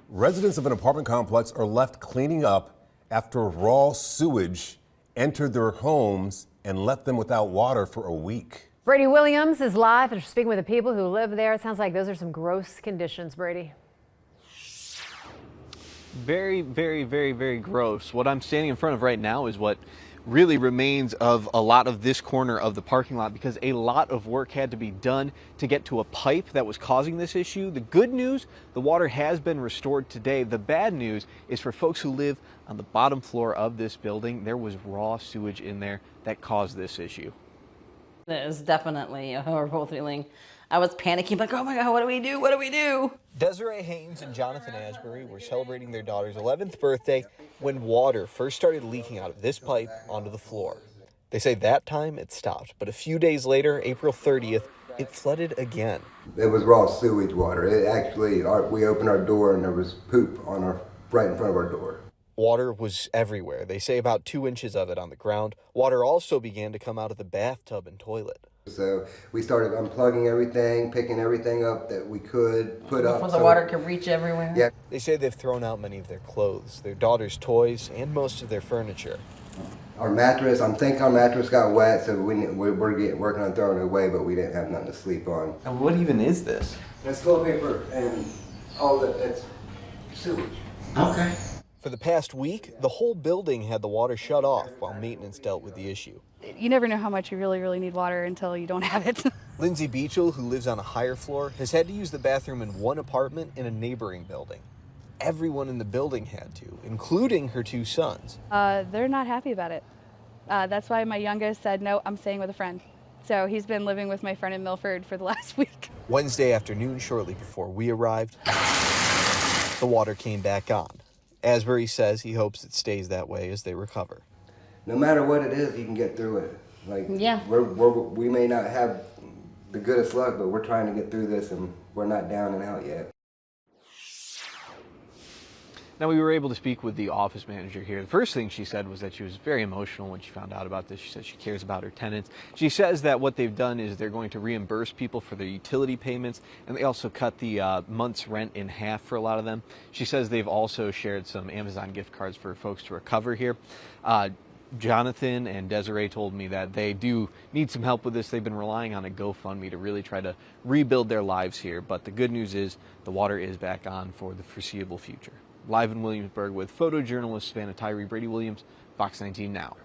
Residents of an apartment complex are left cleaning up after raw sewage entered their homes and left them without water for a week. Brady Williams is live and speaking with the people who live there. It sounds like those are some gross conditions, Brady. Very, very, very, very gross. What I'm standing in front of right now is what really remains of a lot of this corner of the parking lot, because a lot of work had to be done to get to a pipe that was causing this issue. The good news, the water has been restored today. The bad news is for folks who live on the bottom floor of this building, there was raw sewage in there that caused this issue. It was definitely a horrible feeling. I was panicking, like, oh my God, what do we do? What do we do? Desiree Haynes and Jonathan Asbury were celebrating their daughter's 11th birthday when water first started leaking out of this pipe onto the floor. They say that time it stopped, but a few days later, April 30th, it flooded again. It was raw sewage water. It actually, we opened our door and there was poop on right in front of our door. Water was everywhere. They say about 2 inches of it on the ground. Water also began to come out of the bathtub and toilet. So we started unplugging everything, picking everything up that we could put up. Before the water could reach everywhere. Yeah. They say they've thrown out many of their clothes, their daughter's toys, and most of their furniture. Our mattress, I think our mattress got wet, so we're working on throwing it away, but we didn't have nothing to sleep on. And what even is this? It's toilet paper and all that, it's sewage. Okay. For the past week, the whole building had the water shut off while maintenance dealt with the issue. You never know how much you really need water until you don't have it. Lindsay Beachel, who lives on a higher floor, has had to use the bathroom in one apartment in a neighboring building. Everyone in the building had to, including her 2 sons. They're not happy about it. That's why my youngest said, no, I'm staying with a friend. So he's been living with my friend in Milford for the last week. Wednesday afternoon, shortly before we arrived, the water came back on. Asbury says he hopes it stays that way as they recover. No matter what it is, you can get through it. Like, yeah. We may not have the goodest luck, but we're trying to get through this and we're not down and out yet. Now, we were able to speak with the office manager here. The first thing she said was that she was very emotional when she found out about this. She said she cares about her tenants. She says that what they've done is they're going to reimburse people for their utility payments, and they also cut the month's rent in half for a lot of them. She says they've also shared some Amazon gift cards for folks to recover here. Jonathan and Desiree told me that they do need some help with this. They've been relying on a GoFundMe to really try to rebuild their lives here. But the good news is the water is back on for the foreseeable future. Live in Williamsburg with photojournalist Savannah Tyree, Brady Williams, Fox 19 Now.